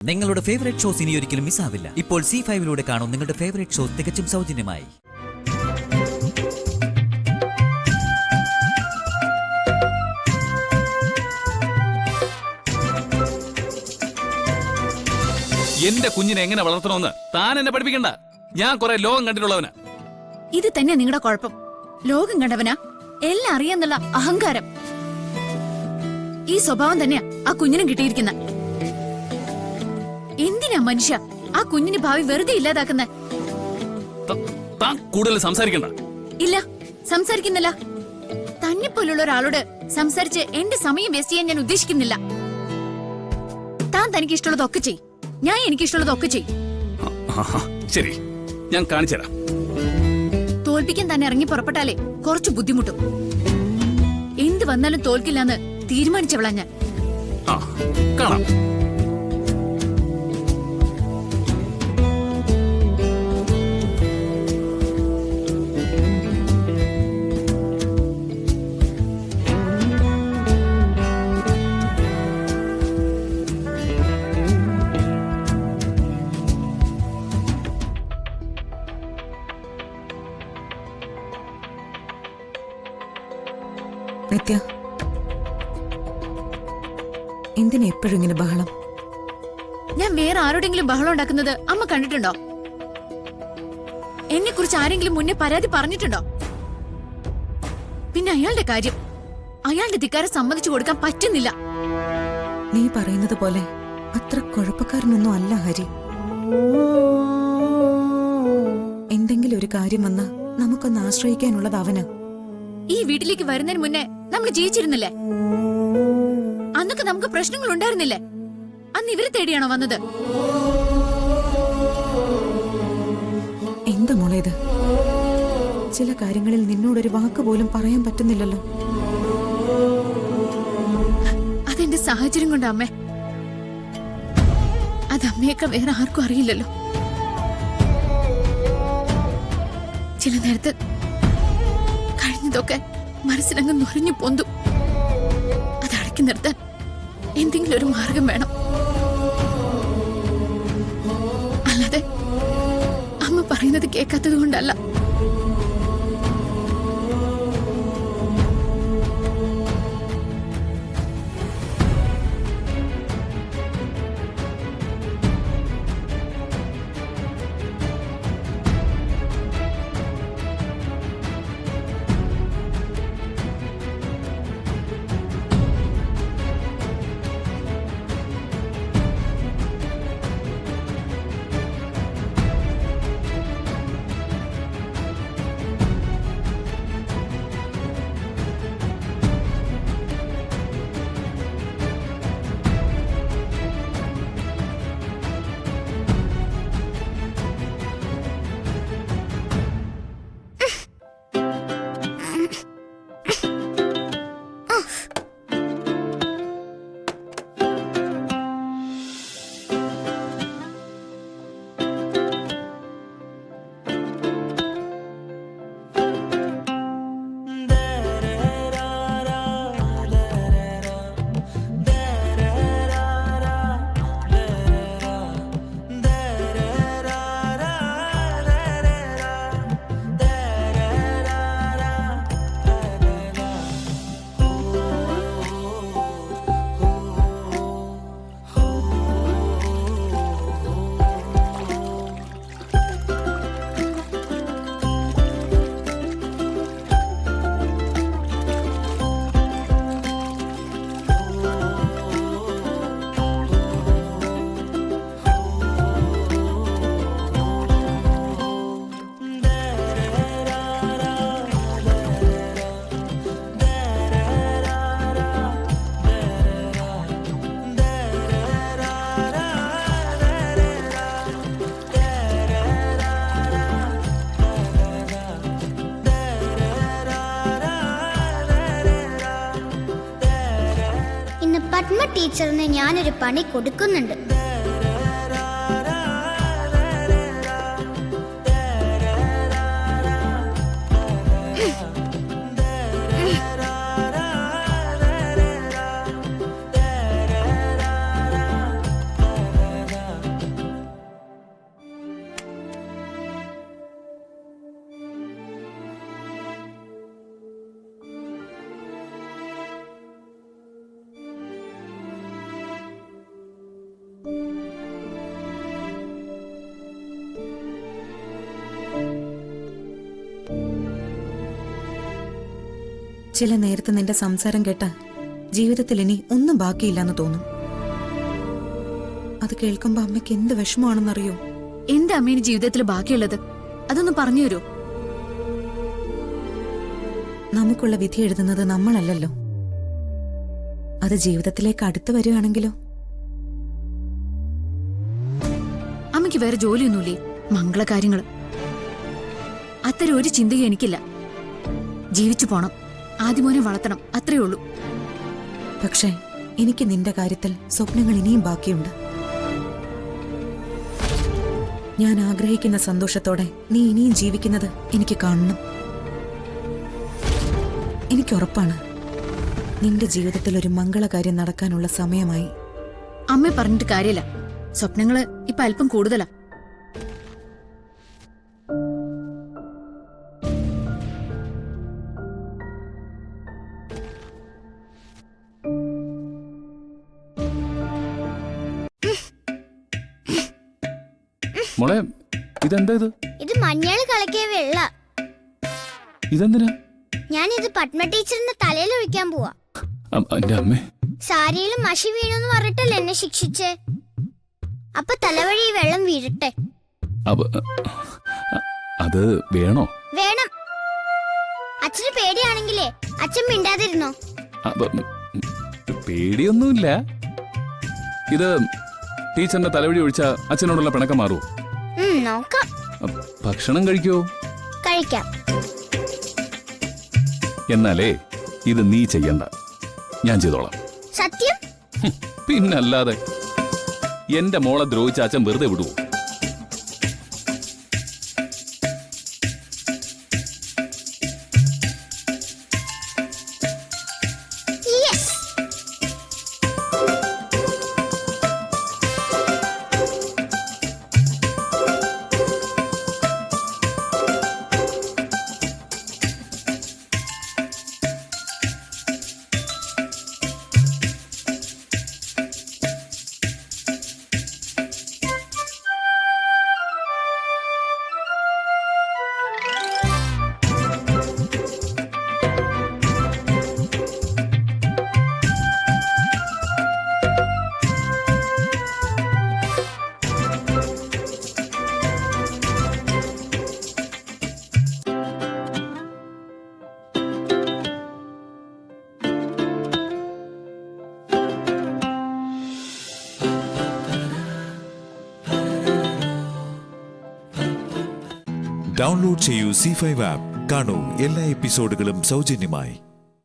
നിങ്ങളുടെ favourite shows ഇനി ഒരിക്കലും മിസ്സാവില്ല. ഇപ്പോൾ C5 കാണും നിങ്ങളുടെ ഫേവറേറ്റ് ഷോസ് തികച്ചും സൗജന്യമായി. എന്റെ കുഞ്ഞിനെ എങ്ങനെ വളർത്തണമെന്ന് താൻ എന്നെ പഠിപ്പിക്കണ്ട. ഞാൻ കുറെ ലോകം കണ്ടിട്ടുള്ളവനാ. ഇത് തന്നെ നിങ്ങളുടെ കുഴപ്പം. ലോകം കണ്ടവനാ, എല്ലാം അറിയാന്നുള്ള അഹങ്കാരം. ഈ സ്വഭാവം തന്നെയാ ആ കുഞ്ഞിനും കിട്ടിയിരിക്കുന്ന. എന്തിനാ മനുഷ്യ ആ കുഞ്ഞിന് ഭാവി വെറുതെ ഇല്ലാതാക്കുന്ന? താൻ കൂടുതൽ സംസാരിക്കണ്ട. ഇല്ല, സംസാരിക്കുന്നില്ല. തന്നെ പോലുള്ള ഒരാളോട് സംസാരിച്ച് എന്റെ സമയം വേസ്റ്റ് ചെയ്യാൻ ഞാൻ ഉദ്ദേശിക്കുന്നില്ല. താൻ തനിക്ക് ഇഷ്ടമുള്ളതൊക്കെ ചെയ്, ഞാൻ എനിക്ക് ഇഷ്ടമുള്ളതൊക്കെ ചെയ്. ശരി, ഞാൻ കാണിച്ചുതരാം. തോൽപ്പിക്കാൻ തന്നെ ഇറങ്ങി പുറപ്പെട്ടാലേ കുറച്ച് ബുദ്ധിമുട്ടും. എന്ത് വന്നാലും തോൽക്കില്ലാന്ന് തീരുമാനിച്ചവളാ ഞാൻ. കാണാം. നിത്യ, എന്തിനാ എപ്പോഴും ഇങ്ങനെ ബഹളം? ഞാൻ വേറെ ആരോടെങ്കിലും ബഹളം ഉണ്ടാക്കുന്നത് അമ്മ കണ്ടിട്ടുണ്ടോ? എന്നെ കുറിച്ച് ആരെങ്കിലും മുന്നേ പരാതി പറഞ്ഞിട്ടുണ്ടോ? പിന്നെ അയാളുടെ കാര്യം, അയാളുടെ ധിക്കാരം സമ്മതിച്ചു കൊടുക്കാൻ പറ്റുന്നില്ല. നീ പറയുന്നത് പോലെ അത്ര കുഴപ്പക്കാരനൊന്നും അല്ല ഹരി. എന്തെങ്കിലും ഒരു കാര്യം വന്നാ നമുക്കൊന്ന് ആശ്രയിക്കാനുള്ളത് അവന്. ഈ വീട്ടിലേക്ക് വരുന്നതിന് മുന്നേ നമ്മൾ ജീവിച്ചിരുന്നില്ലേ? അന്നൊക്കെ നമുക്ക് പ്രശ്നങ്ങൾ ഉണ്ടായിരുന്നില്ലേ? അന്ന് ഇവരെ തേടിയാണോ വന്നത്? എന്താ മോളെ ഇത്? ചില കാര്യങ്ങളിൽ നിന്നോടൊരു വാക്ക് പോലും പറയാൻ പറ്റുന്നില്ലല്ലോ. അതെന്റെ സാഹചര്യം കൊണ്ട് അമ്മേ. അത് അമ്മയൊക്കെ വേറെ ആർക്കും അറിയില്ലല്ലോ. ചില നേരത്ത് കഴിഞ്ഞതൊക്കെ മനസ്സിലങ്ങ് നുറഞ്ഞു പൊന്തു. അത് അടക്കി നിർത്താൻ എന്തെങ്കിലും ഒരു മാർഗം വേണം. അല്ലാതെ അമ്മ പറയുന്നത് കേൾക്കാത്തത് കൊണ്ടല്ല. പത്മ ടീച്ചറിന് ഞാനൊരു പണി കൊടുക്കുന്നുണ്ട്. ചില നേരത്ത് നിന്റെ സംസാരം കേട്ട ജീവിതത്തിൽ ഇനി ഒന്നും ബാക്കിയില്ലെന്ന് തോന്നും. അത് കേൾക്കുമ്പോ അമ്മയ്ക്ക് എന്ത് വിഷമമാണെന്നറിയോ? എന്റെ അമ്മേന് ജീവിതത്തിൽ ബാക്കിയുള്ളത് അതൊന്ന് പറഞ്ഞു തരൂ. നമുക്കുള്ള വിധി എഴുതുന്നത് നമ്മളല്ലല്ലോ. അത് ജീവിതത്തിലേക്ക് അടുത്ത് വരികയാണെങ്കിലോ? അമ്മയ്ക്ക് വേറെ ജോലിയൊന്നുമില്ലേ? മംഗളകാര്യങ്ങള് അത്തരം ഒരു ചിന്തയും എനിക്കില്ല. ജീവിച്ചു പോണം, ആദ്യമോനെ വളർത്തണം, അത്രേ ഉള്ളൂ. പക്ഷേ എനിക്ക് നിന്റെ കാര്യത്തിൽ സ്വപ്നങ്ങൾ ഇനിയും ബാക്കിയുണ്ട്. ഞാൻ ആഗ്രഹിക്കുന്ന സന്തോഷത്തോടെ നീ ഇനിയും ജീവിക്കുന്നത് എനിക്ക് കാണണം. എനിക്കുറപ്പാണ് നിന്റെ ജീവിതത്തിൽ ഒരു മംഗളകാര്യം നടക്കാനുള്ള സമയമായി. അമ്മ പറഞ്ഞിട്ട് കാര്യമില്ല. സ്വപ്നങ്ങള് ഇപ്പൊ അല്പം കൂടുതലാ. മോളെ ഇതെന്താ ഇത്? ഇത് മഞ്ഞൾ കളക്കിയ വെള്ള. ഇതെന്തിനാ? ഞാനിത് പത്മ ടീച്ചറിന്റെ തലയിൽ ഒഴിക്കാൻ പോവാ. എന്റെ അമ്മേ, സാരിയിൽ മഷി വീണെന്ന് പറഞ്ഞിട്ടല്ലേ എന്നെ ശിക്ഷിച്ചേ? അപ്പൊ തലവഴി ഈ വെള്ളം വീഴട്ടെ. അത് വേണോ? വേണം. അച്ഛന് പേടിയാണെങ്കിലേ അച്ഛൻ മിണ്ടാതിരുന്നോ? പേടിയൊന്നുമില്ല. ഇത് ടീച്ചറിന്റെ തലവഴി ഒഴിച്ച അച്ഛനോടുള്ള പിണക്കം മാറുമോ? നോക്കാം. ഭക്ഷണം കഴിക്കോ? കഴിക്കാം. എന്നാലേ ഇത് നീ ചെയ്യണ്ട, ഞാൻ ചെയ്തോളാം. സത്യം? പിന്നല്ലാതെ. എന്റെ മോളെ ദ്രോഹിച്ച അച്ഛൻ വെറുതെ വിടുവോ? ഡൗൺലോഡ് ചെയ്യൂ C5 ആപ്പ്. കാണൂ എല്ലാ എപ്പിസോഡുകളും സൗജന്യമായി.